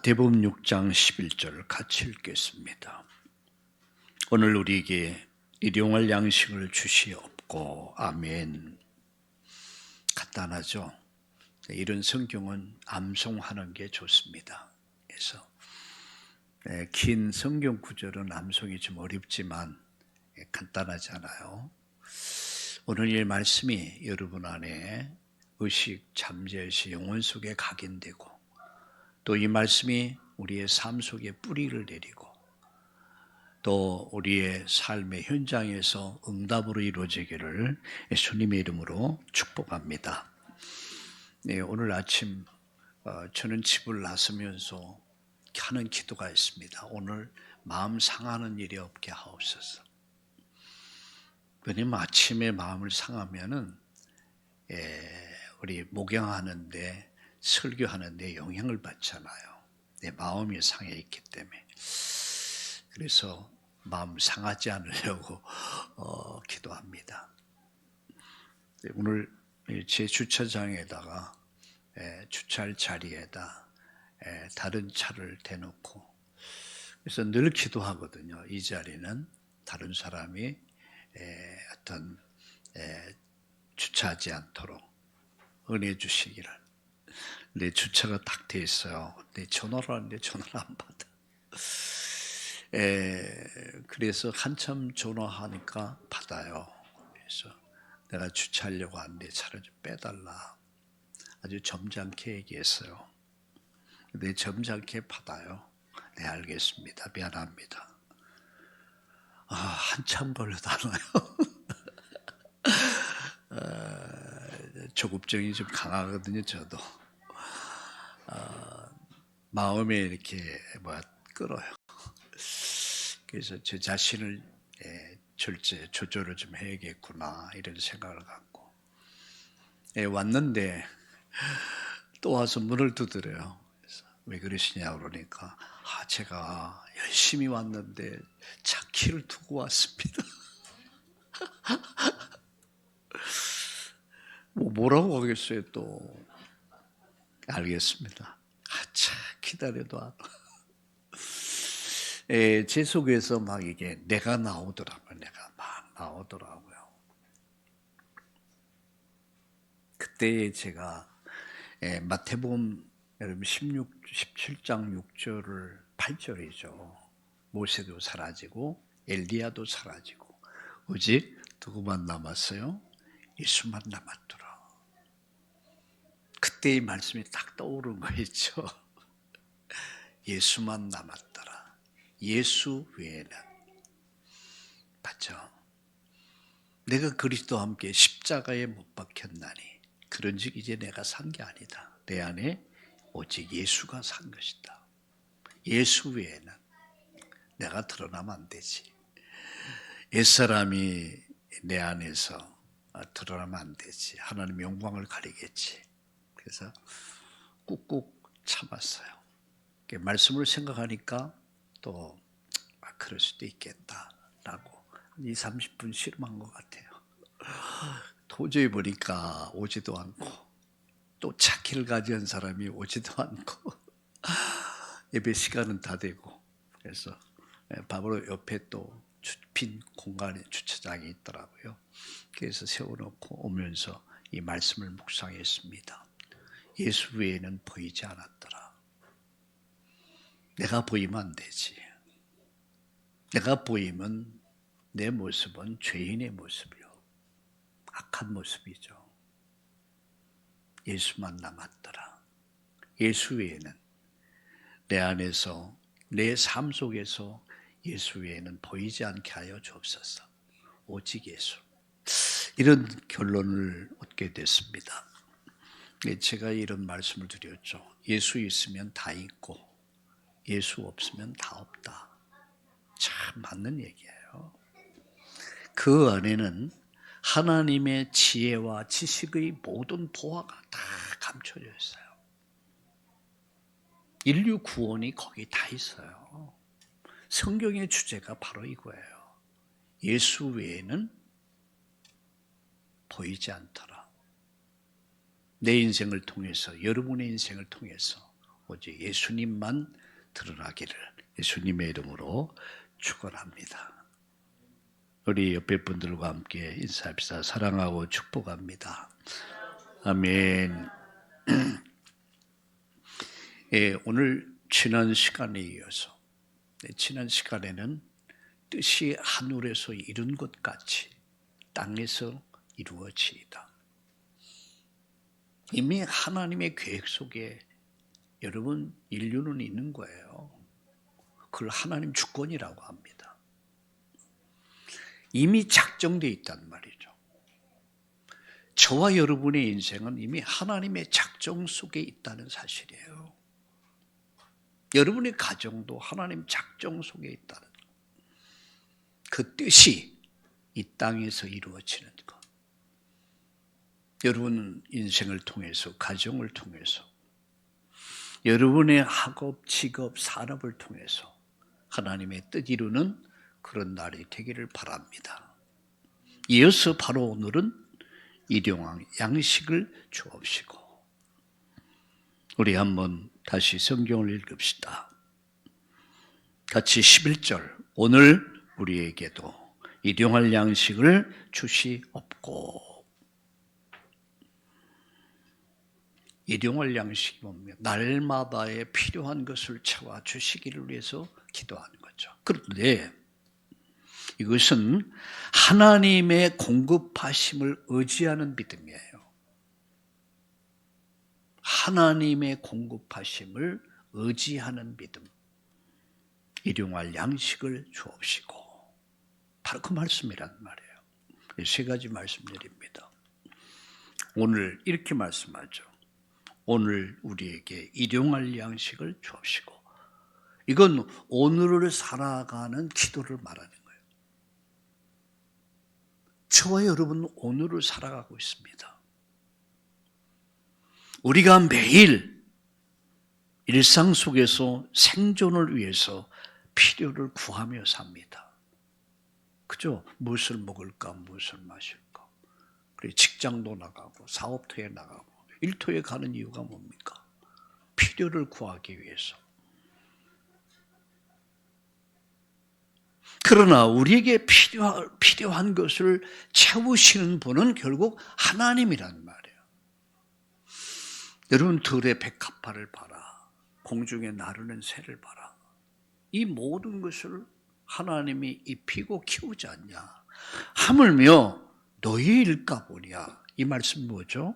마태복음 6장 11절 같이 읽겠습니다. 오늘 우리에게 일용할 양식을 주시옵고 아멘. 간단하죠? 이런 성경은 암송하는 게 좋습니다. 그래서 긴 성경 구절은 암송이 좀 어렵지만 간단하잖아요. 오늘 이 말씀이 여러분 안에 의식, 잠재의식, 영혼 속에 각인되고 또 이 말씀이 우리의 삶 속에 뿌리를 내리고 또 우리의 삶의 현장에서 응답으로 이루어지기를 예수님의 이름으로 축복합니다. 네, 오늘 아침 저는 집을 나서면서 하는 기도가 있습니다. 오늘 마음 상하는 일이 없게 하옵소서. 왜냐면 아침에 마음을 상하면은 우리 목양하는데 설교하는데 영향을 받잖아요. 내 마음이 상해 있기 때문에. 그래서 마음 상하지 않으려고 기도합니다. 오늘 제 주차장에다가 주차할 자리에다 다른 차를 대놓고 그래서 늘 기도하거든요. 이 자리는 다른 사람이 주차하지 않도록 은혜 주시기를. 내 주차가 딱 돼 있어요. 내 전화를 하는데 전화를 안 받아. 그래서 한참 전화하니까 받아요. 그래서 내가 주차하려고 하는데 차를 좀 빼달라. 아주 점잖게 얘기했어요. 근데 점잖게 받아요. 네, 알겠습니다. 미안합니다. 한참 걸려도 안 와요. 조급증이 좀 강하거든요, 저도. 마음에 이렇게 끌어요. 그래서 제 자신을 조절을 좀 해야겠구나 이런 생각을 갖고 왔는데 또 와서 문을 두드려요. 그래서 왜 그러시냐 그러니까 제가 열심히 왔는데 차 키를 두고 왔습니다. 뭐라고 하겠어요 또. 알겠습니다. 차 기다려도 안 와. 제 속에서 막 이게 내가 나오더라고요. 내가 막 나오더라고요. 그때 제가 마태복음 여러분 17장 6절을 8절이죠. 모세도 사라지고 엘리야도 사라지고 오직 누구만 남았어요? 예수만 남았더라. 그때 이 말씀이 딱 떠오른 거 있죠. 예수만 남았더라. 예수 외에는. 맞죠? 내가 그리스도와 함께 십자가에 못 박혔나니 그런즉 이제 내가 산 게 아니다. 내 안에 오직 예수가 산 것이다. 예수 외에는 내가 드러나면 안 되지. 옛사람이 내 안에서 드러나면 안 되지. 하나님의 영광을 가리겠지. 그래서 꾹꾹 참았어요. 말씀을 생각하니까 또 그럴 수도 있겠다라고 20-30분 실험한 것 같아요. 도저히 보니까 오지도 않고 또 차키를 가진 사람이 오지도 않고 예배 시간은 다 되고 그래서 바로 옆에 또 빈 공간에 주차장이 있더라고요. 그래서 세워놓고 오면서 이 말씀을 묵상했습니다. 예수 외에는 보이지 않았더라. 내가 보이면 안 되지. 내가 보이면 내 모습은 죄인의 모습이요. 악한 모습이죠. 예수만 남았더라. 예수 외에는 내 안에서 내 삶 속에서 예수 외에는 보이지 않게 하여 주옵소서. 오직 예수. 이런 결론을 얻게 됐습니다. 제가 이런 말씀을 드렸죠. 예수 있으면 다 있고 예수 없으면 다 없다. 참 맞는 얘기예요. 그 안에는 하나님의 지혜와 지식의 모든 보화가 다 감춰져 있어요. 인류 구원이 거기 다 있어요. 성경의 주제가 바로 이거예요. 예수 외에는 보이지 않더라. 내 인생을 통해서, 여러분의 인생을 통해서 오직 예수님만 드러나기를 예수님의 이름으로 축원합니다. 우리 옆에 분들과 함께 인사합시다. 사랑하고 축복합니다. 아멘. 예, 오늘 지난 시간에 이어서 지난 시간에는 뜻이 하늘에서 이룬 것 같이 땅에서 이루어지이다. 이미 하나님의 계획 속에 여러분 인류는 있는 거예요. 그걸 하나님 주권이라고 합니다. 이미 작정되어 있단 말이죠. 저와 여러분의 인생은 이미 하나님의 작정 속에 있다는 사실이에요. 여러분의 가정도 하나님 작정 속에 있다는 것. 그 뜻이 이 땅에서 이루어지는 것. 여러분 인생을 통해서, 가정을 통해서, 여러분의 학업, 직업, 산업을 통해서 하나님의 뜻 이루는 그런 날이 되기를 바랍니다. 이어서 바로 오늘은 일용할 양식을 주옵시고, 우리 한번 다시 성경을 읽읍시다. 같이 11절, 오늘 우리에게도 일용할 양식을 주시옵고. 일용할 양식이 뭡니까? 날마다의 필요한 것을 채워주시기를 위해서 기도하는 거죠. 그런데 이것은 하나님의 공급하심을 의지하는 믿음이에요. 하나님의 공급하심을 의지하는 믿음. 일용할 양식을 주옵시고. 바로 그 말씀이란 말이에요. 세 가지 말씀드립니다. 오늘 이렇게 말씀하죠. 오늘 우리에게 일용할 양식을 주옵시고. 이건 오늘을 살아가는 기도를 말하는 거예요. 저와 여러분은 오늘을 살아가고 있습니다. 우리가 매일 일상 속에서 생존을 위해서 필요를 구하며 삽니다. 그죠? 무엇을 먹을까, 무엇을 마실까. 그리고 직장도 나가고 사업터에 나가고 일터에 가는 이유가 뭡니까? 필요를 구하기 위해서. 그러나 우리에게 필요한 것을 채우시는 분은 결국 하나님이란 말이에요. 여러분, 들의 백합화를 봐라. 공중에 나르는 새를 봐라. 이 모든 것을 하나님이 입히고 키우지 않냐. 하물며 너희 일까 보냐. 이 말씀 뭐죠?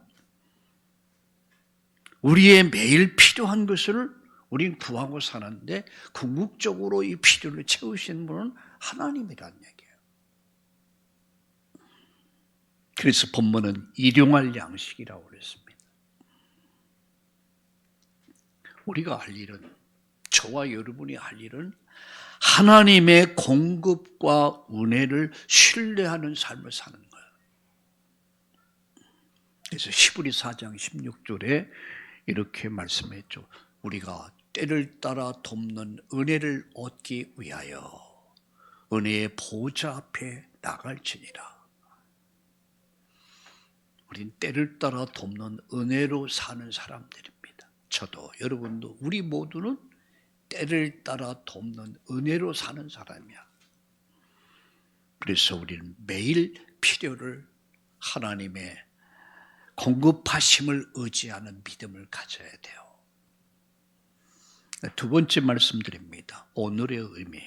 우리의 매일 필요한 것을 우린 구하고 사는데 궁극적으로 이 필요를 채우시는 분은 하나님이라는 얘기예요. 그래서 본문은 일용할 양식이라고 그랬습니다. 우리가 할 일은, 저와 여러분이 할 일은 하나님의 공급과 은혜를 신뢰하는 삶을 사는 거예요. 그래서 히브리 4장 16절에 이렇게 말씀했죠. 우리가 때를 따라 돕는 은혜를 얻기 위하여 은혜의 보좌 앞에 나갈지니라. 우린 때를 따라 돕는 은혜로 사는 사람들입니다. 저도 여러분도 우리 모두는 때를 따라 돕는 은혜로 사는 사람이야. 그래서 우리는 매일 필요를 하나님의 공급하심을 의지하는 믿음을 가져야 돼요. 두 번째 말씀드립니다. 오늘의 의미.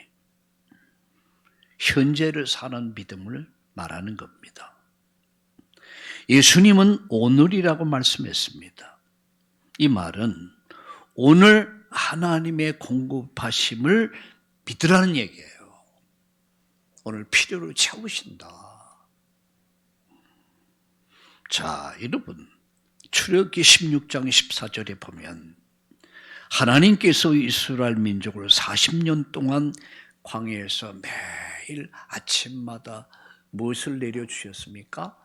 현재를 사는 믿음을 말하는 겁니다. 예수님은 오늘이라고 말씀했습니다. 이 말은 오늘 하나님의 공급하심을 믿으라는 얘기예요. 오늘 필요를 채우신다. 자, 여러분, 출애굽기 16장 14절에 보면 하나님께서 이스라엘 민족을 40년 동안 광야에서 매일 아침마다 무엇을 내려주셨습니까?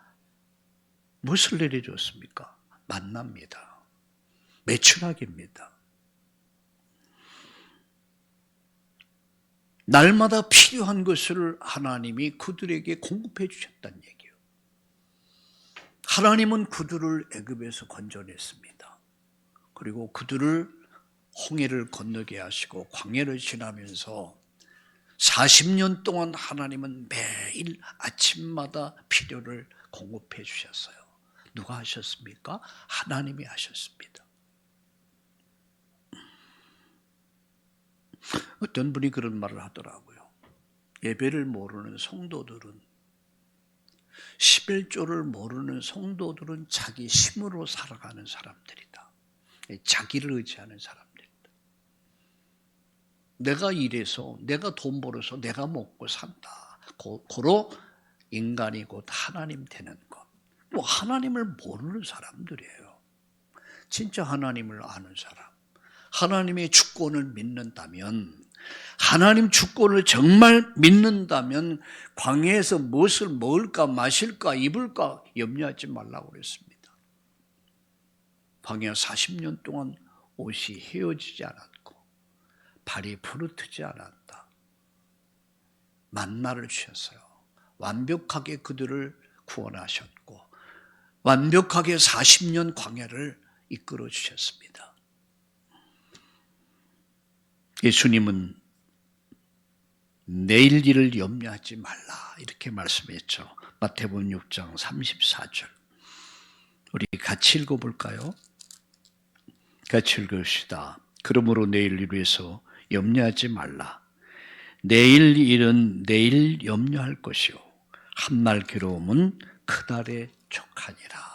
무엇을 내려주었습니까? 만나입니다. 매출하기입니다. 날마다 필요한 것을 하나님이 그들에게 공급해 주셨다는 얘기예요. 하나님은 그들을 애굽에서 건져냈습니다. 그리고 그들을 홍해를 건너게 하시고 광야를 지나면서 40년 동안 하나님은 매일 아침마다 필요를 공급해 주셨어요. 누가 하셨습니까? 하나님이 하셨습니다. 어떤 분이 그런 말을 하더라고요. 예배를 모르는 성도들은, 11조를 모르는 성도들은 자기 힘으로 살아가는 사람들이다. 자기를 의지하는 사람들이다. 내가 일해서, 내가 돈 벌어서 내가 먹고 산다. 고로 인간이 곧 하나님 되는 것. 뭐 하나님을 모르는 사람들이에요. 진짜 하나님을 아는 사람, 하나님의 주권을 믿는다면, 하나님 주권을 정말 믿는다면 광야에서 무엇을 먹을까 마실까 입을까 염려하지 말라고 그랬습니다. 광야 40년 동안 옷이 헤어지지 않았고 발이 부르트지 않았다. 만나를 주셨어요. 완벽하게 그들을 구원하셨고 완벽하게 40년 광야를 이끌어 주셨습니다. 예수님은 내일 일을 염려하지 말라 이렇게 말씀했죠. 마태복음 6장 34절. 우리 같이 읽어볼까요? 같이 읽읍시다. 그러므로 내일 일을 위해서 염려하지 말라. 내일 일은 내일 염려할 것이요 한날 괴로움은 그날에 족하니라.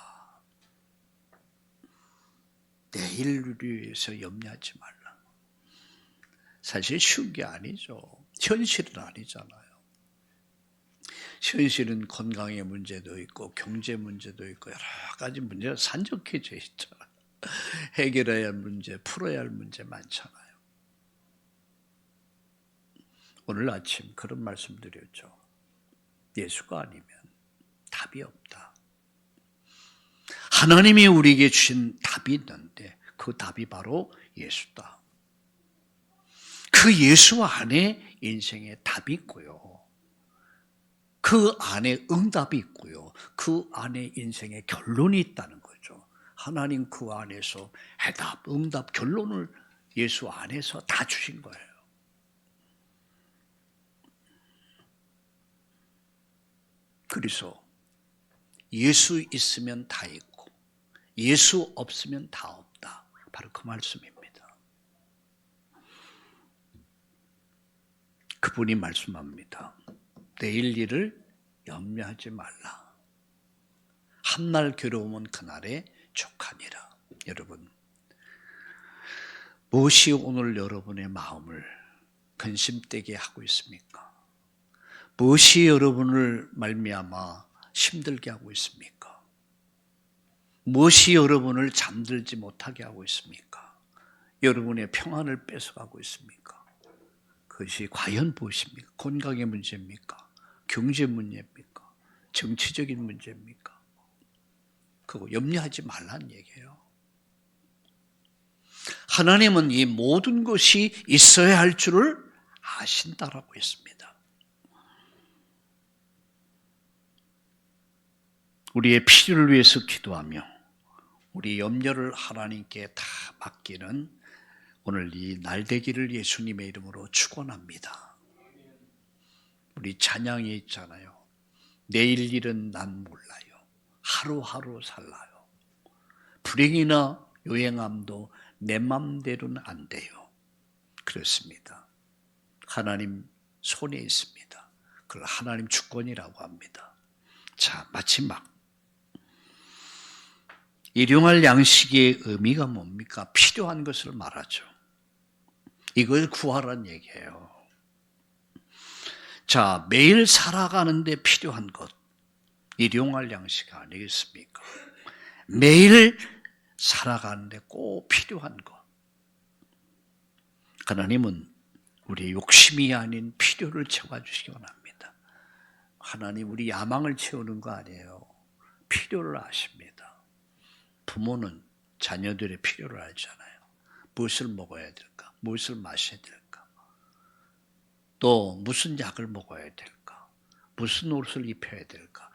내일을 위해서 염려하지 말라. 사실 쉬운 게 아니죠. 현실은 아니잖아요. 현실은 건강의 문제도 있고 경제 문제도 있고 여러 가지 문제가 산적해져 있잖아요. 해결해야 할 문제, 풀어야 할 문제 많잖아요. 오늘 아침 그런 말씀 드렸죠. 예수가 아니면 답이 없다. 하나님이 우리에게 주신 답이 있는데 그 답이 바로 예수다. 그 예수 안에 인생의 답이 있고요. 그 안에 응답이 있고요. 그 안에 인생의 결론이 있다는 거죠. 하나님 그 안에서 해답, 응답, 결론을 예수 안에서 다 주신 거예요. 그래서 예수 있으면 다 있고 예수 없으면 다 없다. 바로 그 말씀입니다. 그분이 말씀합니다. 내일 일을 염려하지 말라. 한날 괴로움은 그날에 족하니라. 여러분, 무엇이 오늘 여러분의 마음을 근심되게 하고 있습니까? 무엇이 여러분을 말미암아 힘들게 하고 있습니까? 무엇이 여러분을 잠들지 못하게 하고 있습니까? 여러분의 평안을 뺏어가고 있습니까? 그것이 과연 무엇입니까? 건강의 문제입니까? 경제 문제입니까? 정치적인 문제입니까? 그거 염려하지 말라는 얘기예요. 하나님은 이 모든 것이 있어야 할 줄을 아신다라고 했습니다. 우리의 필요를 위해서 기도하며 우리 염려를 하나님께 다 맡기는 오늘 이 날 되기를 예수님의 이름으로 축원합니다. 우리 찬양이 있잖아요. 내일 일은 난 몰라요. 하루하루 살라요. 불행이나 요행함도 내 맘대로는 안 돼요. 그렇습니다. 하나님 손에 있습니다. 그걸 하나님 주권이라고 합니다. 자, 마지막. 일용할 양식의 의미가 뭡니까? 필요한 것을 말하죠. 이걸 구하라는 얘기예요. 자, 매일 살아가는데 필요한 것, 일용할 양식 아니겠습니까? 매일 살아가는데 꼭 필요한 것. 하나님은 우리의 욕심이 아닌 필요를 채워주시기 원합니다. 하나님 우리 야망을 채우는 거 아니에요. 필요를 아십니다. 부모는 자녀들의 필요를 알잖아요. 무엇을 먹어야 될까? 무엇을 마셔야 될까? 또 무슨 약을 먹어야 될까? 무슨 옷을 입혀야 될까?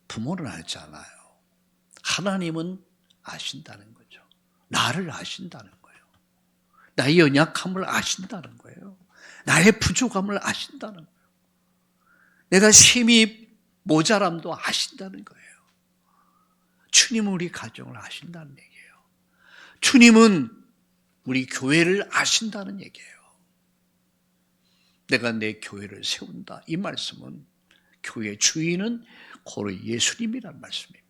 부모는 알잖아요. 하나님은 아신다는 거죠. 나를 아신다는 거예요. 나의 연약함을 아신다는 거예요. 나의 부족함을 아신다는 거예요. 내가 힘이 모자람도 아신다는 거예요. 주님은 우리 가정을 아신다는 얘기예요. 주님은 우리 교회를 아신다는 얘기예요. 내가 내 교회를 세운다. 이 말씀은 교회 주인은 고로 예수님이란 말씀입니다.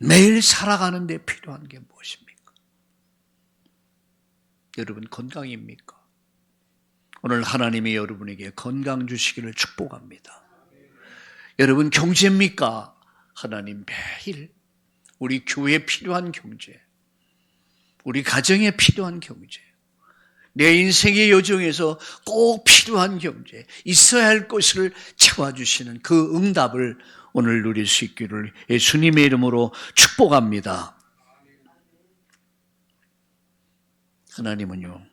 매일 살아가는 데 필요한 게 무엇입니까? 여러분 건강입니까? 오늘 하나님이 여러분에게 건강 주시기를 축복합니다. 여러분 경제입니까? 하나님 매일 우리 교회에 필요한 경제, 우리 가정에 필요한 경제, 내 인생의 여정에서 꼭 필요한 경제, 있어야 할 것을 채워주시는 그 응답을 오늘 누릴 수 있기를 예수님의 이름으로 축복합니다. 하나님은요,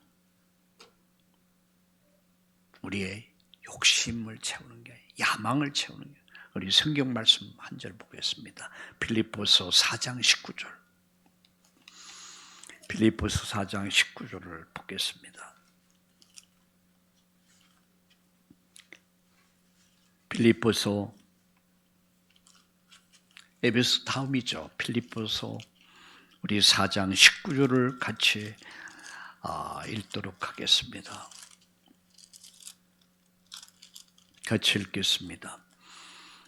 우리의 욕심을 채우는 게 아니라 야망을 채우는 게 아니라, 우리 성경 말씀 한 절 보겠습니다. 빌립보서 4장 19절. 빌립보서 4장 19절을 보겠습니다. 빌립보서, 에베소 다음이죠. 빌립보서 우리 4장 19절을 같이 읽도록 하겠습니다. 같이 읽겠습니다.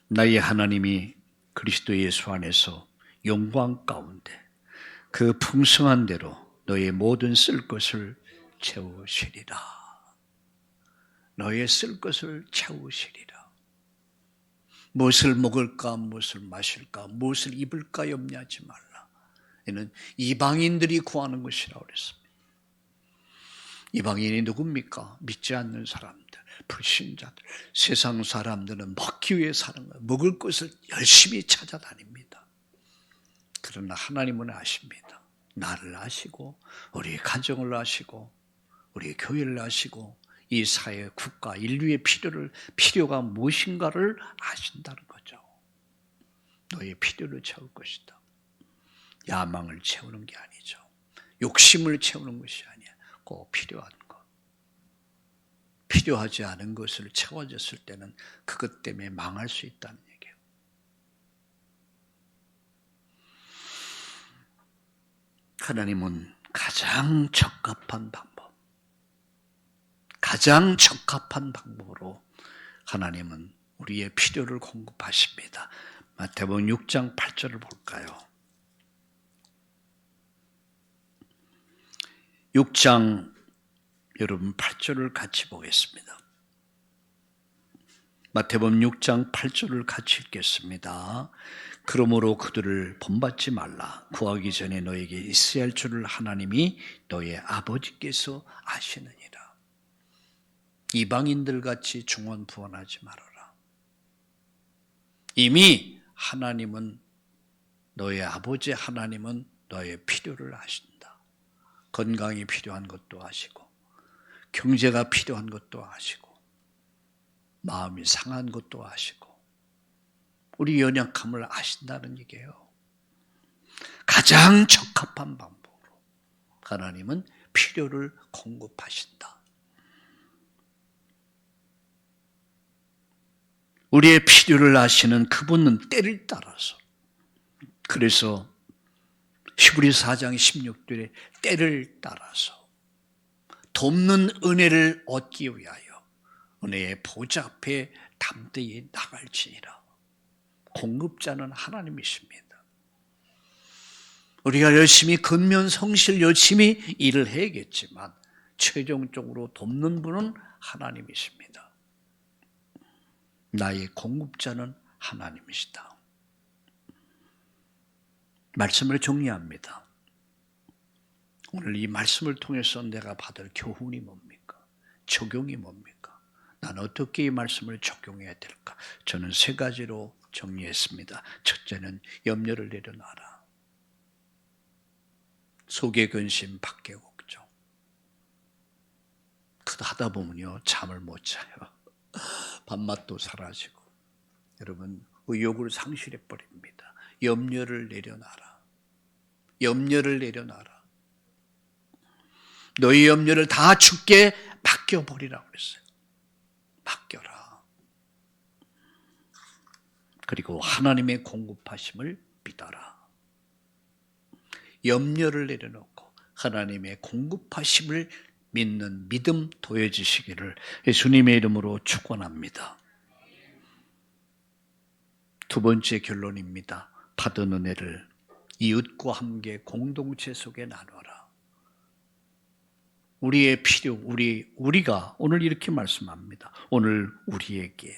나의 하나님이 그리스도 예수 안에서 영광 가운데 그 풍성한 대로 너의 모든 쓸 것을 채우시리라. 너의 쓸 것을 채우시리라. 무엇을 먹을까, 무엇을 마실까, 무엇을 입을까 염려하지 말라. 이는 이방인들이 구하는 것이라고 그랬습니다. 이방인이 누굽니까? 믿지 않는 사람들, 불신자들, 세상 사람들은 먹기 위해 사는 거예요. 먹을 것을 열심히 찾아다닙니다. 그러나 하나님은 아십니다. 나를 아시고 우리 가정을 아시고 우리 교회를 아시고 이 사회, 국가, 인류의 필요가 무엇인가를 아신다는 거죠. 너의 필요를 채울 것이다. 야망을 채우는 게 아니죠. 욕심을 채우는 것이 아니야. 꼭 필요한 것. 필요하지 않은 것을 채워졌을 때는 그것 때문에 망할 수 있다는 얘기예요. 하나님은 가장 적합한 방법으로 하나님은 우리의 필요를 공급하십니다. 마태복음 6장 8절을 볼까요? 6장 여러분 8절을 같이 보겠습니다. 마태복음 6장 8절을 같이 읽겠습니다. 그러므로 그들을 본받지 말라. 구하기 전에 너에게 있어야 할 줄을 하나님이 너의 아버지께서 아시느니라. 이방인들 같이 중언부언하지 말아라. 이미 하나님은 너의 아버지 하나님은 너의 필요를 아신다. 건강이 필요한 것도 아시고 경제가 필요한 것도 아시고 마음이 상한 것도 아시고 우리 연약함을 아신다는 얘기예요. 가장 적합한 방법으로 하나님은 필요를 공급하신다. 우리의 필요를 아시는 그분은 때를 따라서, 그래서 히브리서 4장 16절에 때를 따라서 돕는 은혜를 얻기 위하여 은혜의 보좌 앞에 담대히 나갈지니라. 공급자는 하나님이십니다. 우리가 열심히 근면성실 열심히 일을 해야겠지만 최종적으로 돕는 분은 하나님이십니다. 나의 공급자는 하나님이시다. 말씀을 정리합니다. 오늘 이 말씀을 통해서 내가 받을 교훈이 뭡니까? 적용이 뭡니까? 난 어떻게 이 말씀을 적용해야 될까? 저는 세 가지로 정리했습니다. 첫째는 염려를 내려놔라. 속의 근심, 밖의 걱정. 하다 보면요, 잠을 못 자요. 밥맛도 사라지고 여러분 의욕을 상실해 버립니다. 염려를 내려놔라. 염려를 내려놔라. 너희 염려를 다 주께 맡겨버리라고 그랬어요. 맡겨라. 그리고 하나님의 공급하심을 믿어라. 염려를 내려놓고 하나님의 공급하심을 믿는 믿음 도해지시기를 예수님의 이름으로 축원합니다. 두 번째 결론입니다. 받은 은혜를 이웃과 함께 공동체 속에 나눠라. 우리의 필요, 우리가 오늘 이렇게 말씀합니다. 오늘 우리에게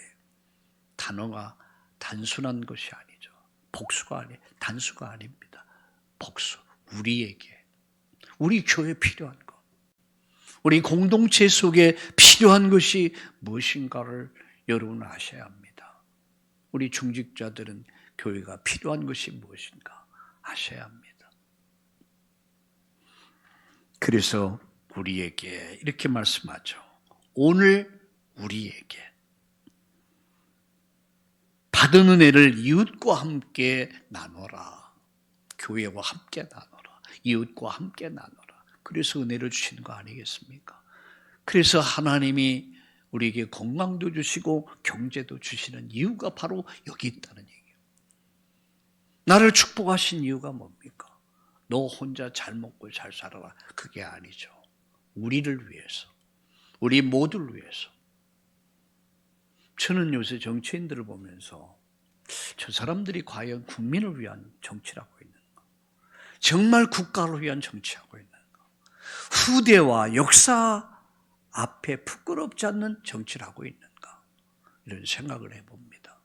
단어가 단순한 것이 아니죠. 복수가 아니, 단수가 아닙니다. 복수, 우리에게, 우리 교회에 필요한 것, 우리 공동체 속에 필요한 것이 무엇인가를 여러분은 아셔야 합니다. 우리 중직자들은 교회가 필요한 것이 무엇인가 아셔야 합니다. 그래서 우리에게 이렇게 말씀하죠. 오늘 우리에게 받은 은혜를 이웃과 함께 나눠라. 교회와 함께 나눠라. 이웃과 함께 나눠라. 그래서 은혜를 주시는 거 아니겠습니까? 그래서 하나님이 우리에게 건강도 주시고 경제도 주시는 이유가 바로 여기 있다는 얘기예요. 나를 축복하신 이유가 뭡니까? 너 혼자 잘 먹고 잘 살아라. 그게 아니죠. 우리를 위해서, 우리 모두를 위해서. 저는 요새 정치인들을 보면서 저 사람들이 과연 국민을 위한 정치를 하고 있는가? 정말 국가를 위한 정치하고 있는가? 후대와 역사 앞에 부끄럽지 않는 정치를 하고 있는가? 이런 생각을 해봅니다.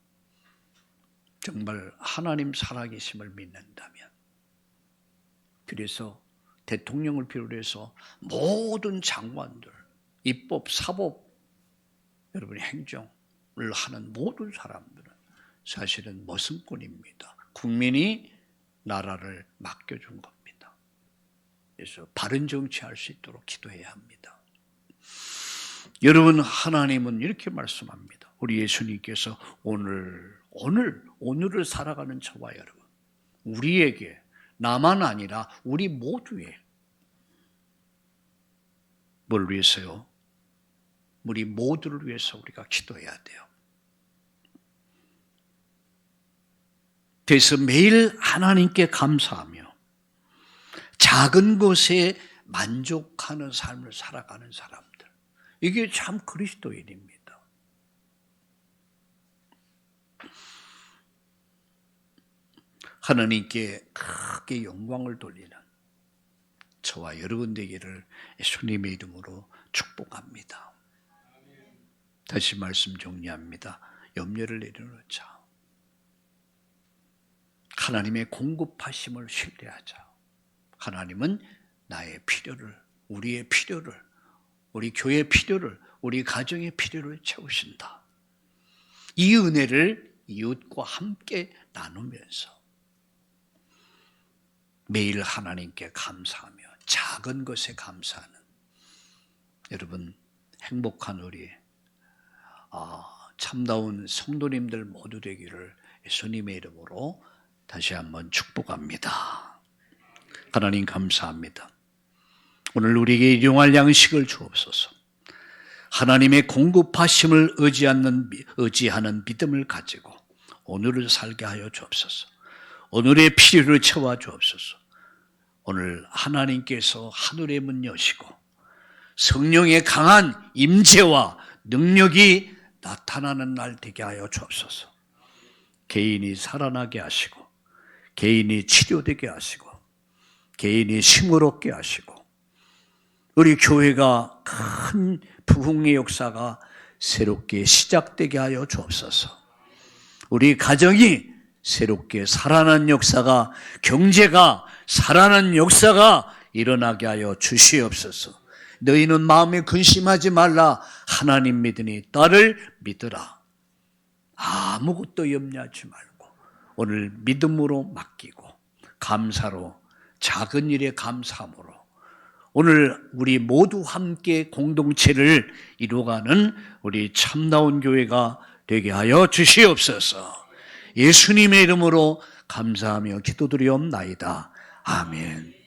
정말 하나님 살아계심을 믿는다면, 그래서 대통령을 비롯해서 모든 장관들, 입법, 사법, 여러분 행정을 하는 모든 사람들은 사실은 머슴꾼입니다. 국민이 나라를 맡겨준 겁니다. 그래서 바른 정치할 수 있도록 기도해야 합니다. 여러분, 하나님은 이렇게 말씀합니다. 우리 예수님께서 오늘을 살아가는 저와 여러분, 우리에게, 나만 아니라 우리 모두에, 뭘 위해서요? 우리 모두를 위해서 우리가 기도해야 돼요. 그래서 매일 하나님께 감사하며 작은 것에 만족하는 삶을 살아가는 사람들, 이게 참 그리스도인입니다. 하나님께 크게 영광을 돌리는 저와 여러분 되기를 예수님의 이름으로 축복합니다. 다시 말씀 정리합니다. 염려를 내려놓자. 하나님의 공급하심을 신뢰하자. 하나님은 나의 필요를, 우리의 필요를, 우리 교회의 필요를, 우리 가정의 필요를 채우신다. 이 은혜를 이웃과 함께 나누면서 매일 하나님께 감사하며 작은 것에 감사하는 여러분, 행복한 우리 참다운 성도님들 모두 되기를 예수님의 이름으로 다시 한번 축복합니다. 하나님 감사합니다. 오늘 우리에게 일용할 양식을 주옵소서. 하나님의 공급하심을 의지하는 믿음을 가지고 오늘을 살게 하여 주옵소서. 오늘의 필요를 채워 주옵소서. 오늘 하나님께서 하늘의 문 여시고 성령의 강한 임재와 능력이 나타나는 날 되게 하여 주옵소서. 개인이 살아나게 하시고, 개인이 치료되게 하시고, 개인이 싱그럽게 하시고, 우리 교회가 큰 부흥의 역사가 새롭게 시작되게 하여 주옵소서. 우리 가정이 새롭게 살아난 역사가, 경제가 살아난 역사가 일어나게 하여 주시옵소서. 너희는 마음에 근심하지 말라. 하나님 믿으니 나를 믿으라. 아무것도 염려하지 말고 오늘 믿음으로 맡기고 감사로, 작은 일에 감사함으로 오늘 우리 모두 함께 공동체를 이루어가는 우리 참다운 교회가 되게 하여 주시옵소서. 예수님의 이름으로 감사하며 기도드리옵나이다. 아멘.